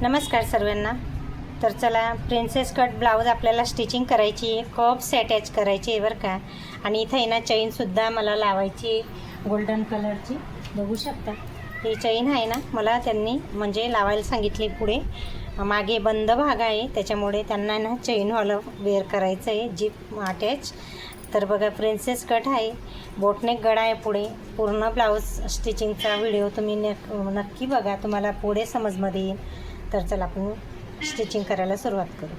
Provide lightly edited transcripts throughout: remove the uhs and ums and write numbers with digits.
नमस्कार सर्वांना. तर चला, प्रिन्सेस कट ब्लाऊज आपल्याला स्टिचिंग करायची आहे, कप्स अटॅच करायचे आहे बरं का. आणि इथं आहे ना चैनसुद्धा मला लावायची आहे गोल्डन कलरची. बघू शकता ही चैन आहे ना, मला त्यांनी म्हणजे लावायला सांगितली. पुढे मागे बंद भाग आहे त्याच्यामुळे त्यांना ना चैनवालं वेअर करायचं आहे जीप अटॅच. तर बघा प्रिन्सेस कट आहे, बोटनेक गळा आहे पुढे. पूर्ण ब्लाऊज स्टिचिंगचा व्हिडिओ तुम्ही नक्की बघा, तुम्हाला पुढे समजमध्ये येईल. तर चला आपण स्टिचिंग करायला सुरुवात करू.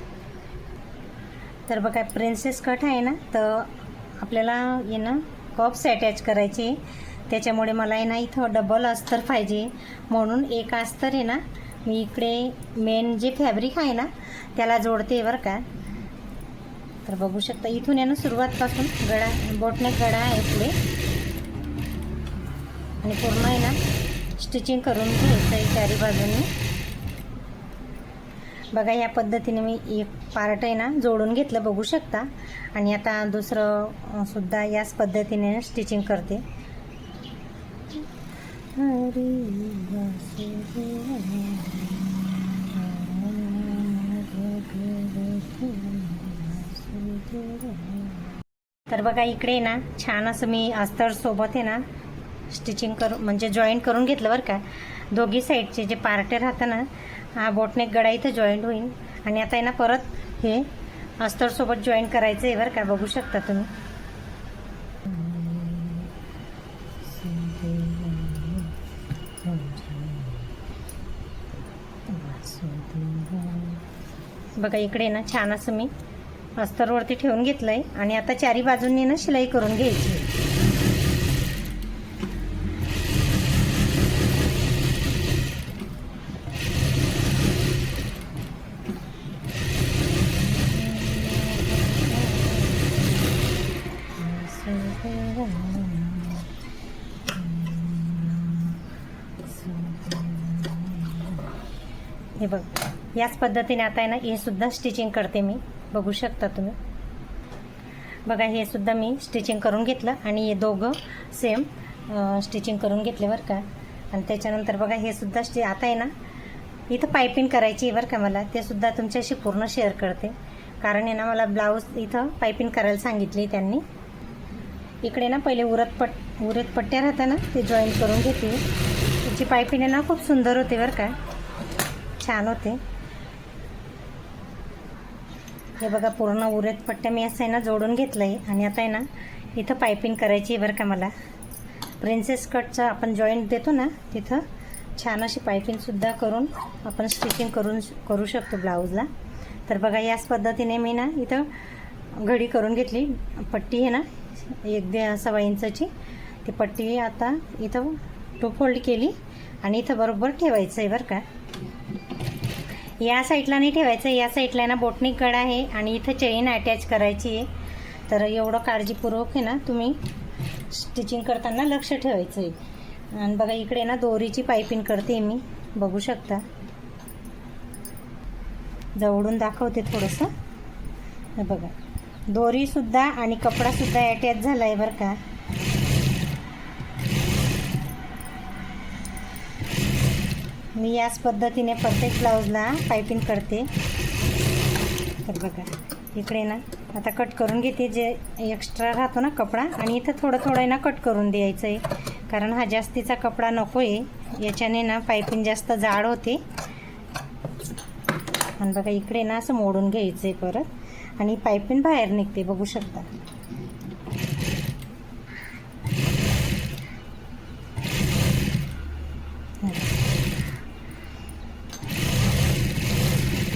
तर बघा प्रिन्सेस कट आहे ना, तर आपल्याला आहे ना कप्स अटॅच करायचे. त्याच्यामुळे मला आहे ना इथं डबल अस्तर पाहिजे, म्हणून एक अस्तर आहे ना मी इकडे मेन जे फॅब्रिक आहे ना त्याला जोडते बरं का. तर बघू शकता इथून आहे ना सुरुवातपासून गळा, बोटनेक गळा आहे पुढे, आणि पूर्ण आहे ना स्टिचिंग करून घ्यायचं आहे चारी बाजूंनी. बघा या पद्धतीने मी एक पार्ट आहे ना जोडून घेतलं, बघू शकता. आणि आता दुसरं सुद्धा याच पद्धतीने स्टिचिंग करते. तर बघा इकडे ना छान असं मी अस्तर सोबत आहे ना स्टिचिंग करून म्हणजे जॉईंट करून घेतलं बरं का. दोघी साईडचे जे पार्ट राहतं ना, हा बोटनेक गळा इथं जॉईंट होईल. आणि आता आहे ना परत हे अस्तर सोबत जॉईंट करायचं आहे बरं का. बघू शकता तुम्ही. बघा इकडे ना छान असं मी अस्तरवरती ठेवून घेतलं आहे. आणि आता चारी बाजूंनी ना शिलाई करून घ्यायची. हे बघ याच पद्धतीने आता आहे ना हे सुद्धा स्टिचिंग करते मी. बघू शकता तुम्ही. बघा हे सुद्धा मी स्टिचिंग करून घेतलं आणि हे दोघं सेम स्टिचिंग करून घेतले बरं का. आणि त्याच्यानंतर बघा हे सुद्धा आता आहे ना इथं पायपिंग करायची आहे बरं का. मला ते सुद्धा तुमच्याशी पूर्ण शेअर करते, कारण आहे ना मला ब्लाऊज इथं पायपिंग करायला सांगितली त्यांनी. इकडे ना पहिले उरत पट्ट्या राहतात ना ते जॉईन करून घेते. त्याची पायपिंग आहे ना खूप सुंदर होते बरं का, छान होते. हे बघा पूर्ण उरत पट्ट्या मी असं आहे ना जोडून घेतलं आहे. आणि आता आहे ना इथं पायपिंग करायची आहे बरं का मला. प्रिन्सेस कटचं आपण जॉईंट देतो ना तिथं छान अशी पायपिंगसुद्धा करून आपण स्टिचिंग करू शकतो ब्लाऊजला. तर बघा याच पद्धतीने मी ना इथं घडी करून घेतली. पट्टी आहे ना 1.25 इंचाची, ती पट्टी आता इथं 2 फोल्ड केली आणि इथं बरोबर ठेवायचं आहे बरं का. या साईडला नाही ठेवायचं, या साईडला ना बोटनेक गळा आहे आणि इथं चेन अटॅच करायची आहे. तर एवढं काळजीपूर्वक आहे ना तुम्ही स्टिचिंग करताना लक्ष ठेवायचं आहे. आणि बघा इकडे ना दोरीची पायपिंग करते मी. बघू शकता, जवळून दाखवते थोडंसं. हे बघा दोरीसुद्धा आणि कपडासुद्धा अटॅच झाला आहे बरं का. मी याच पद्धतीने प्रत्येक ब्लाऊजला पायपिंग करते. तर बघा इकडे ना आता कट करून घेते जे एक्स्ट्रा राहतो ना कपडा, आणि इथं थोडं थोडं ना कट करून द्यायचं आहे, कारण हा जास्तीचा कपडा नको आहे. याच्याने ना पायपिंग जास्त जाड होते. आणि बघा इकडे ना असं मोडून घ्यायचं आहे परत, आणि पायपिंग बाहेर निघते. बघू शकता.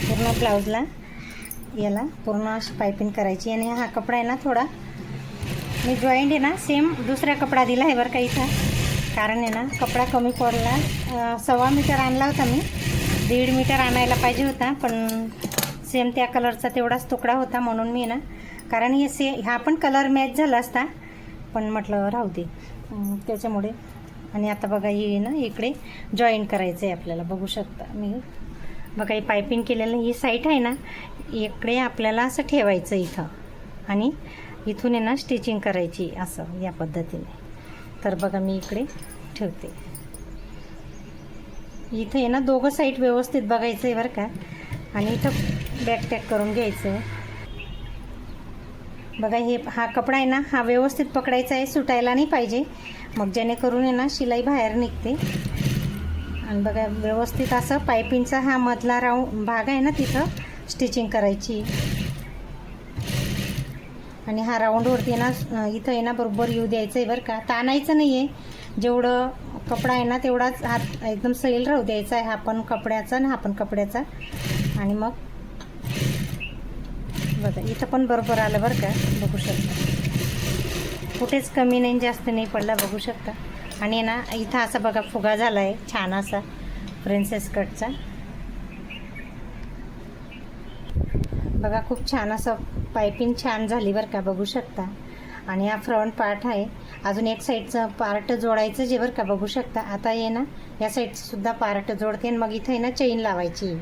पूर्ण ब्लाऊजला याला पूर्ण अशी पायपिंग करायची. आणि हा कपडा आहे ना थोडा मी जॉईंट आहे ना सेम दुसरा कपडा दिला आहे बरं का इथं, कारण आहे ना कपडा कमी पडला. 1.25 मीटर आणला होता मी, 1.5 मीटर आणायला पाहिजे होता, पण सेम त्या कलरचा तेवढाच तुकडा होता, म्हणून मी ना, कारण हे हा पण कलर मॅच झाला असता, पण म्हटलं राहू दे त्याच्यामुळे. आणि आता बघा हे ना इकडे जॉईंट करायचं आहे आपल्याला. बघू शकता मी बघा ही पायपिंग केलेलं ही साईड आहे ना इकडे आपल्याला असं ठेवायचं इथं, आणि इथून आहे ना स्टिचिंग करायची असं या पद्धतीने. तर बघा मी इकडे ठेवते. इथे आहे ना दोघं साईड व्यवस्थित बघायचं आहे बरं का, आणि इथं बॅक टॅक करून घ्यायचं आहे. बघा हा कपडा आहे ना, हा व्यवस्थित पकडायचा आहे, सुटायला नाही पाहिजे, मग जेणेकरून आहे ना शिलाई बाहेर निघते. आणि बघा व्यवस्थित असं पायपिंगचा हा मधला भाग आहे ना, तिथं स्टिचिंग करायची. आणि हा राऊंडवरती ना इथं आहे ना बरोबर येऊ द्यायचं आहे बरं का, ताणायचं नाही आहे. जेवढं कपडा आहे ना तेवढाच हात एकदम सैल राहू द्यायचा आहे, हा पण कपड्याचा आणि हा पण कपड्याचा. आणि मग बघा इथं पण बरोबर आलं बरं का, बघू शकता, कुठेच कमी नाही जास्त नाही पडला, बघू शकता. आणि ना इथं असा बघा फुगा झाला आहे छान असा प्रिन्सेस कटचा. बघा खूप छान असं पायपिंग छान झाली बरं का, बघू शकता. आणि हा फ्रंट पार्ट आहे, अजून एक साईडचं पार्ट जोडायचं जे बरं का, बघू शकता. आता ये ना या साईडचं सुद्धा पार्ट जोडते आणि मग इथे आहे ना चेन लावायची.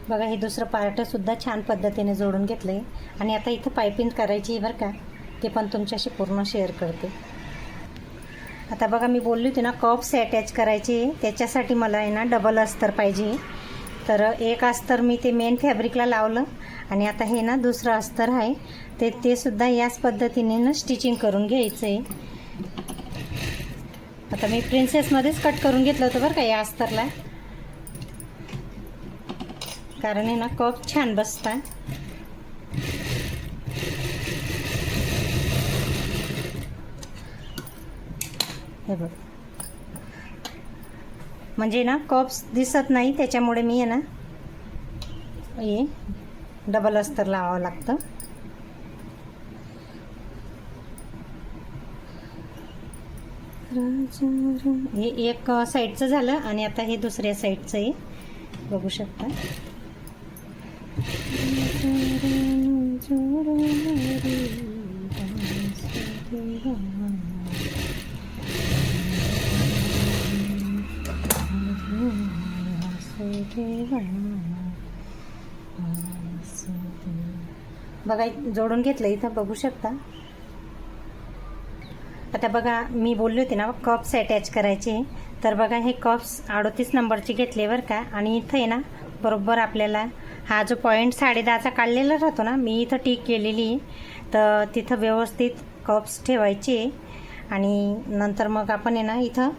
बघा हे दुसरं पार्टसुद्धा छान पद्धतीने जोडून घेतलं आहे. आणि आता इथं पायपिंग करायची बरं का, ते पण तुमच्याशी पूर्ण शेअर करते. आता बघा मी बोलली होती ना कप्स अटॅच करायचे, त्याच्यासाठी मला आहे ना डबल अस्तर पाहिजे. तर एक अस्तर मी ते मेन फॅब्रिकला लावलं आणि आता हे ना दुसरं अस्तर आहे ते सुद्धा याच पद्धतीने ना स्टिचिंग करून घ्यायचं आहे. आता मी प्रिन्सेसमध्येच कट करून घेतलं होतं बरं का या अस्तरला, कारण आहे ना कप छान बसतात. हे बघ म्हणजे ना कप्स दिसत नाही, त्याच्यामुळे मी आहे ना हे डबल अस्तर लावावं लागतं. हे एक साईडचं झालं आणि आता हे दुसऱ्या साईडचं आहे, बघू शकता. बघा जोडून घेतलं इथं, बघू शकता. आता बघा मी बोलले होते ना कप्स अटॅच करायचे, तर बघा हे कप्स 38 नंबरचे घेतले बरं का. आणि इथं आहे ना बरोबर आपल्याला हा जो पॉईंट 10.5चा काढलेला राहतो ना, मी इथं टिक केलेली आहे, तर तिथं व्यवस्थित कप्स ठेवायचे. आणि नंतर मग आपण आहे ना इथं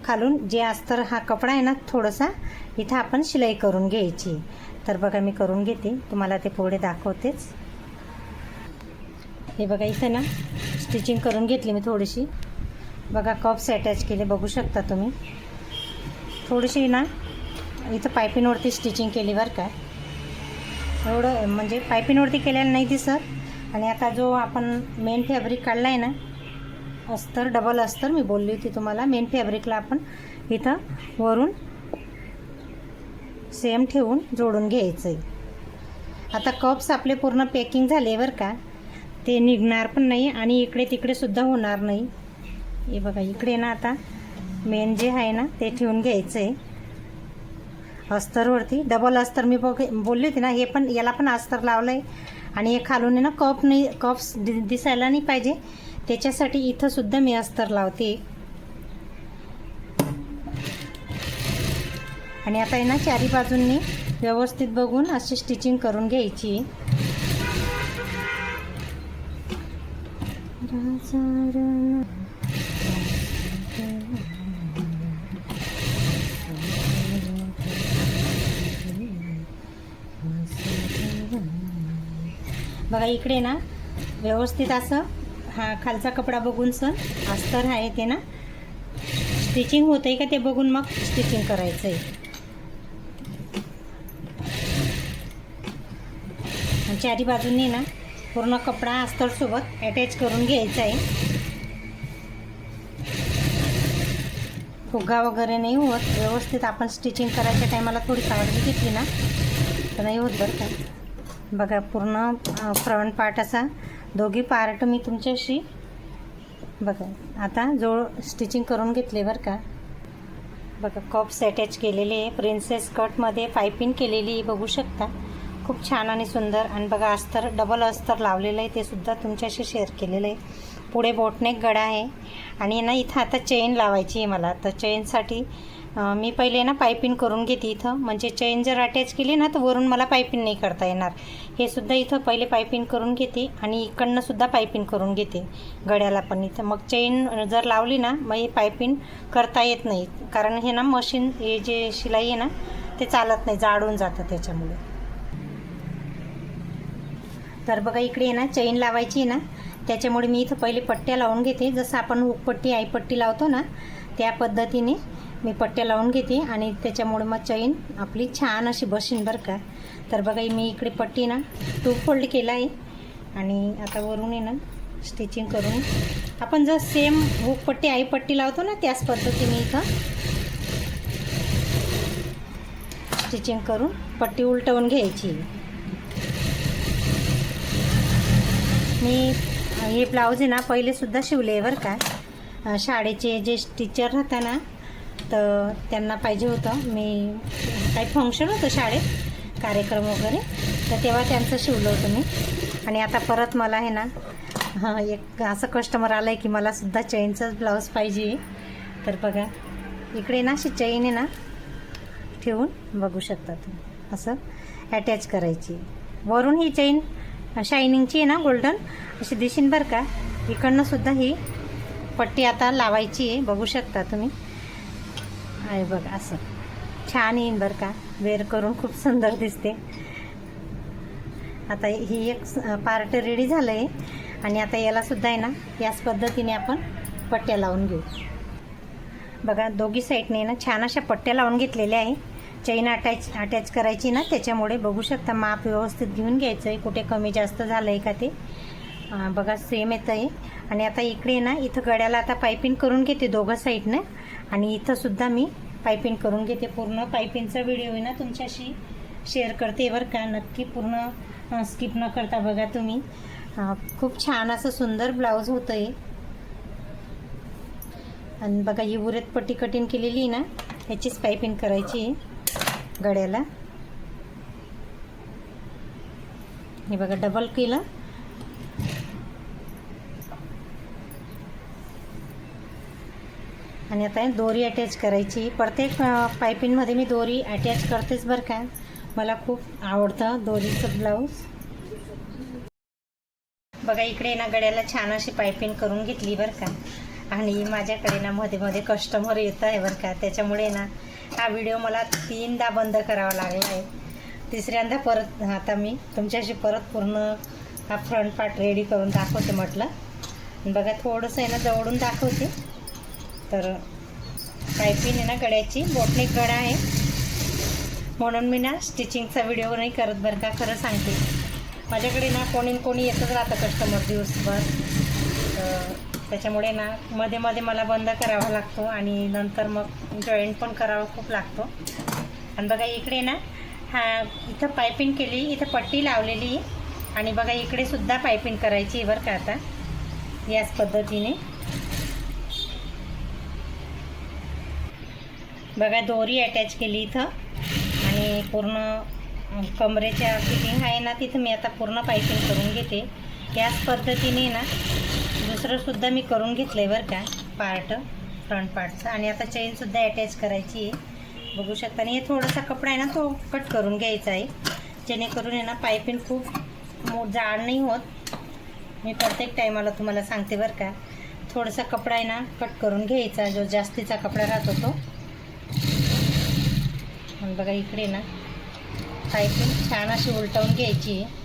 खालून जे अस्तर हा कपडा आहे ना थोडासा इथं आपण शिलाई करून घ्यायची. तर बघा मी करून घेते, तुम्हाला ते पुढे दाखवतेच. हे बघा इथं ना स्टिचिंग करून घेतली मी थोडीशी. बघा कप्स अटॅच केले, बघू शकता तुम्ही. थोडीशी ना इथं पायपिंगवरती स्टिचिंग केली बरं का, एवढं म्हणजे पायपिंगवरती केलेलं नाही दिसत. आणि आता जो आपण मेन फॅब्रिक काढला आहे ना अस्तर, डबल अस्तर मी बोलली होती तुम्हाला, मेन फॅब्रिकला आपण इथं वरून सेम ठेवून जोडून घ्यायचं आहे. आता कप्स आपले पूर्ण पॅकिंग झाले बरं का, ते निघणार पण नाही आणि इकडे तिकडे सुद्धा होणार नाही. हे बघा इकडे ना आता मेन जे आहे ना ते ठेवून घ्यायचं आहे अस्तरवरती. डबल अस्तर मी बोलली होती ना, हे पण याला पण अस्तर लावलं आहे. आणि हे खालून आहे ना कप्स दिसायला नाही पाहिजे त्याच्यासाठी इथं सुद्धा मी अस्तर लावते. आणि आता आहे ना चारी बाजूंनी व्यवस्थित बघून अशी स्टिचिंग करून घ्यायची. बघा इकडे ना व्यवस्थित असं हा खालचा कपडा बघून सण अस्तर आहे ते ना स्टिचिंग होतंय का ते बघून मग स्टिचिंग करायचं आहे. चारी बाजूंनी ना पूर्ण कपडा अस्तरसोबत अटॅच करून घ्यायचा आहे. फुगा वगैरे नाही होत, व्यवस्थित आपण स्टिचिंग करायच्या टायमाला थोडी काळजी घेतली ना तर नाही होत बरं का. बघा पूर्ण फ्रंट पार्ट असा दोघी पार्ट मी तुमच्याशी बघा आता स्टिचिंग करून घेतले बरं का. बघा कप्स अटॅच केलेले, प्रिन्सेस कटमध्ये पायपिंग केलेली बघू शकता. खूप छान आणि सुंदर. आणि बघा अस्तर डबल अस्तर लावलेलं आहे ते सुद्धा तुमच्याशी शेअर केलेलं आहे. पुढे बोटनेक गळा आहे आणि ना इथं आता चेन लावायची आहे मला. तर चेनसाठी मी पहिले ना पायपिंग करून घेते इथं, म्हणजे चेन जर अटॅच केली ना तर वरून मला पायपिंग नाही करता येणार. हे सुद्धा इथं पहिले पायपिंग करून घेते आणि इकडनं सुद्धा पायपिंग करून घेते गळ्याला पण इथं. मग चेन जर लावली ना मग हे पायपिंग करता येत नाही, कारण हे ना मशीन हे जे शिलाई आहे ना ते चालत नाही, जाडून जातं त्याच्यामुळे. तर बघा इकडे ना चेन लावायची ना त्याच्यामुळे मी इथं पहिले पट्ट्या लावून घेते. जसं आपण हुकपट्टी आईपट्टी लावतो ना त्या पद्धतीने मी पट्ट्या लावून घेते आणि त्याच्यामुळे मग चेन आपली छान अशी बसेन बरं का. तर बघा मी इकडे पट्टी ना 2 फोल्ड केला आहे आणि आता वरून आहे ना स्टिचिंग करून आपण जर सेम हुकपट्टी आईपट्टी लावतो ना त्याच पद्धतीने इथं स्टिचिंग करून पट्टी उलटवून घ्यायची. मी हे ब्लाऊज आहे ना पहिले सुद्धा शिवले बरं का. शाळेचे जे टीचर राहतात ना तर त्यांना पाहिजे होतं, मी काही फंक्शन होतं शाळेत कार्यक्रम वगैरे तर तेव्हा त्यांचं शिवलं होतं मी. आणि आता परत मला आहे ना एक असं कस्टमर आलं आहे की मला सुद्धा चेनचंच ब्लाऊज पाहिजे. तर बघा इकडे ना अशी चेन आहे ना ठेवून बघू शकता तुम्ही असं अटॅच करायची. वरून ही चेन शायनिंगची आहे ना गोल्डन अशी दिशीन बरं का. इकडनं सुद्धा ही पट्टी आता लावायची आहे बघू शकता तुम्ही. आहे बघा असं छान येईन बरं का, वेअर करून खूप सुंदर दिसते. आता ही एक पार्ट रेडी झालं आहे आणि आता याला सुद्धा आहे ना याच पद्धतीने आपण पट्ट्या लावून घेऊ. बघा दोघी साईडने ना छान अशा पट्ट्या लावून घेतलेल्या आहे. चेन अटॅच करायची ना त्याच्यामुळे बघू शकता माप व्यवस्थित घेऊन घ्यायचं आहे. कुठे कमी जास्त झालं आहे का ते बघा सेम येतं आहे. आणि आता इकडे ना इथं गळ्याला आता पायपिंग करून घेते दोघं साईडनं आणि इथं सुद्धा मी पायपिंग करून घेते. पूर्ण पायपिंगचा व्हिडिओ आहे ना तुमच्याशी शेअर करते बरं का. नक्की पूर्ण स्किप न करता बघा तुम्ही. खूप छान असं सुंदर ब्लाऊज होतं आहे. आणि बघा ही उरेत पट्टी कटिंग केलेली ना ह्याचीच पायपिंग करायची आहे गळ्याला. हे बघा डबल केलं आणि आता दोरी अटॅच करायची. प्रत्येक पायपिंगमध्ये मी दोरी अटॅच करतेच बरं का. मला खूप आवडतं दोरीचं ब्लाऊज. बघा इकडे ना गळ्याला छान अशी पायपिंग करून घेतली बरं का. आणि माझ्याकडे ना मध्ये मध्ये कस्टमर येत आहे बरं का, त्याच्यामुळे ना हा व्हिडिओ मला 3दा बंद करावा लागला आहे. तिसऱ्यांदा परत आता मी तुमच्याशी परत पूर्ण हा फ्रंट पार्ट रेडी करून दाखवते म्हटलं. बघा थोडंसं आहे ना जवळून दाखवते. तर पायपिंग आहे ना गळ्याची बोटनेक गळा आहे म्हणून मी ना स्टिचिंगचा व्हिडिओ नाही करत बरं का. खरं सांगते माझ्याकडे ना कोणी येतच राहतं कस्टमर दिवसभर. त्याच्यामुळे ना मध्ये मध्ये मला बंद करावा लागतो आणि नंतर मग जॉईंट पण करावा खूप लागतो. आणि बघा इकडे ना इथं पायपिंग केली, इथं पट्टी लावलेली आणि बघा इकडे सुद्धा पायपिंग करायची बरं का. आता याच पद्धतीने बघा दोरी अटॅच केली इथं आणि पूर्ण कमरेच्या फिटिंग आहे ना तिथं मी आता पूर्ण पायपिंग करून घेते. याच पद्धतीने ना दुसरंसुद्धा मी करून घेतलं आहे बरं का पार्ट, फ्रंट पार्टचं. आणि आता चेनसुद्धा अटॅच करायची आहे बघू शकता. आणि हे थोडासा कपडा आहे ना तो कट करून घ्यायचा आहे, जेणेकरून आहे ना पायपिंग खूप जाड नाही होत. मी प्रत्येक टायमाला तुम्हाला सांगते बरं का. थोडासा कपडा आहे ना कट करून घ्यायचा, जो जास्तीचा कपडा राहतो तो. आणि बघा इकडे ना पायपिंग छान अशी उलटवून घ्यायची आहे.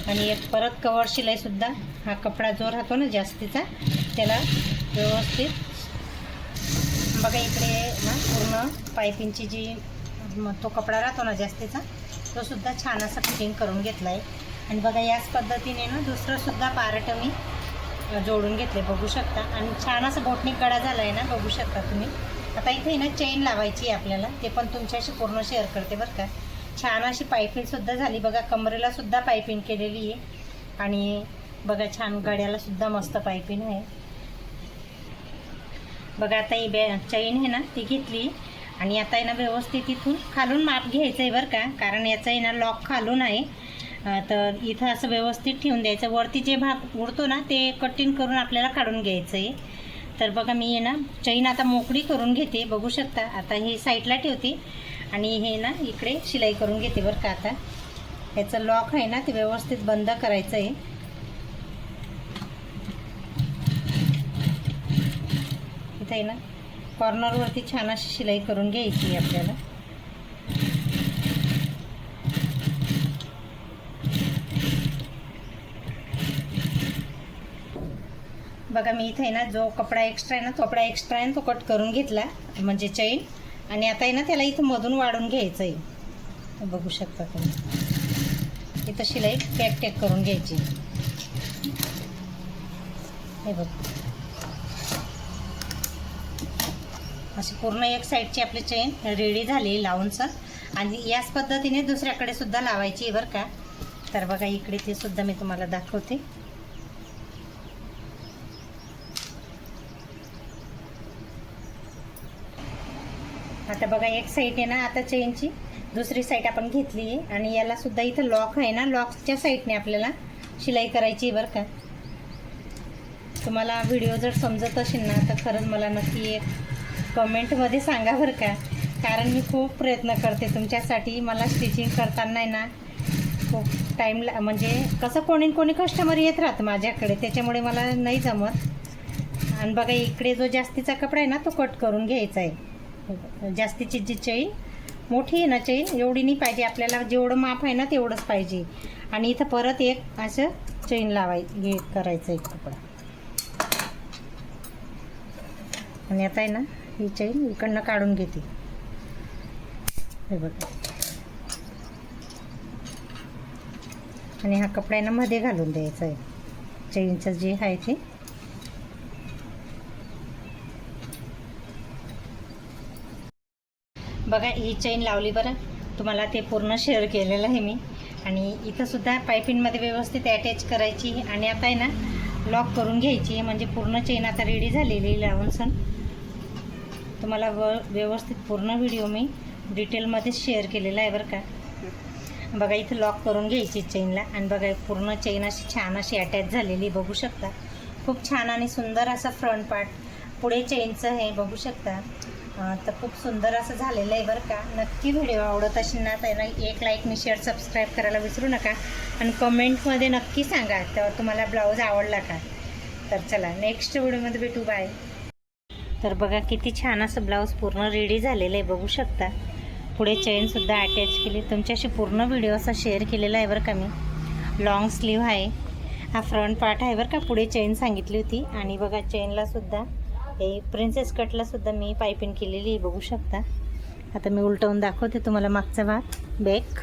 आणि एक परत कवर शिलाईसुद्धा हा कपडा जो राहतो ना जास्तीचा त्याला व्यवस्थित बघा इकडे ना पूर्ण पायपिंगची जी तो कपडा राहतो ना जास्तीचा तो सुद्धा छान असा फिटिंग करून घेतला आहे. आणि बघा याच पद्धतीने ना दुसरंसुद्धा पार्ट मी जोडून घेतले बघू शकता. आणि छान असा बोटनिक गळा झाला आहे ना बघू शकता तुम्ही. आता इथे ना चेन लावायची आहे आपल्याला, ते पण तुमच्याशी पूर्ण शेअर करते बरं का. छान अशी पायपिंगसुद्धा झाली बघा, कमरेलासुद्धा पायपिंग केलेली आहे आणि बघा छान गळ्यालासुद्धा मस्त पायपिंग आहे बघा. आता ही चैन आहे ना ती घेतली आणि आता आहे ना व्यवस्थित इथून खालून माप घ्यायचं आहे बरं का, कारण याचं आहे ना लॉक खालून आहे. तर इथं असं व्यवस्थित ठेवून द्यायचं. वरती जे भाग उडतो ना ते कटिंग करून आपल्याला काढून घ्यायचं आहे. तर बघा मी आहे ना चैन आता मोकळी करून घेते बघू शकता. आता ही साईडला ठेवते आणि हे ना इकडे शिलाई करून घेते बरं का. आता याचं लॉक आहे ना ते व्यवस्थित बंद करायचं आहे. इथं आहे ना कॉर्नरवरती छान अशी शिलाई करून घ्यायची आहे आपल्याला. बघा मी इथे आहे ना जो कपडा एक्स्ट्रा आहे ना तो कपडा एक्स्ट्रा आहे तो कट करून घेतला म्हणजे चैन. आणि आता आहे ना त्याला इथं मधून वाढून घ्यायचं आहे बघू शकता तुम्ही. इथं शिलाई टॅक करून घ्यायची हे बघ. अशी पूर्ण एक साईडची आपली चेन रेडी झाली लावूनसर. आणि याच पद्धतीने दुसऱ्याकडे सुद्धा लावायची आहे बरं का. तर बघा इकडे ते सुद्धा मी तुम्हाला दाखवते. आता बघा एक साईड आहे ना आता चेनची दुसरी साईड आपण घेतली आहे आणि याला सुद्धा इथं लॉक आहे ना, लॉकच्या साईडने आपल्याला शिलाई करायची बरं का. तुम्हाला व्हिडिओ जर समजत असेल ना तर खरंच मला नक्की एक कमेंटमध्ये सांगा बरं का, कारण मी खूप प्रयत्न करते तुमच्यासाठी. मला स्टिचिंग करताना आहे ना खूप टाईम म्हणजे कसं कोणी कस्टमर येत राहतं माझ्याकडे, त्याच्यामुळे मला नाही जमत. आणि बघा इकडे जो जास्तीचा कपडा आहे ना तो कट करून घ्यायचा आहे. जास्तीची जी चैन मोठी आहे ना चैन एवढी नाही पाहिजे आपल्याला, जेवढं माप आहे ना तेवढंच पाहिजे. आणि इथं परत एक असं चैन करायचं एक कपडा. आणि आता आहे ना ही चैन इकडनं काढून घेते हे बघा. आणि हा कपडा आहे ना मध्ये घालून द्यायचा आहे चैनचं जे आहे ते. बघा ही चैन लावली बरं, तुम्हाला ते पूर्ण शेअर केलेलं आहे मी. आणि इथंसुद्धा पायपिंगमध्ये व्यवस्थित अटॅच करायची आणि आता आहे ना लॉक करून घ्यायची. म्हणजे पूर्ण चैन आता रेडी झालेली लावून सण. तुम्हाला व्यवस्थित पूर्ण व्हिडिओ मी डिटेलमध्ये शेअर केलेला आहे बरं का. बघा इथं लॉक करून घ्यायची चैनला. आणि बघा पूर्ण चैन अशी छान अशी अटॅच झालेली बघू शकता. खूप छान आणि सुंदर असा फ्रंट पार्ट पुढे चेनचं हे बघू शकता. तर खूप सुंदर असं झालेलं आहे बरं का. नक्की व्हिडिओ आवडत असेल ना तर एक लाईक शेअर सबस्क्राईब करायला विसरू नका. आणि कमेंटमध्ये नक्की सांगा तर तुम्हाला ब्लाऊज आवडला का. तर चला नेक्स्ट व्हिडिओमध्ये भेटू, बाय. तर बघा किती छान असं ब्लाऊज पूर्ण रेडी झालेलं आहे बघू शकता. पुढे चेनसुद्धा अटॅच केली. तुमच्याशी पूर्ण व्हिडिओ असा शेअर केलेला आहे बरं का मी. लॉंग स्लीव आहे, हा फ्रंट पार्ट आहे बरं का. पुढे चेन सांगितली होती. आणि बघा चेनलासुद्धा हे प्रिन्सेस कटलासुद्धा मी पायपिंग केलेली आहे बघू शकता. आता मी उलटवून दाखवते तुम्हाला मागचा भाग बॅक.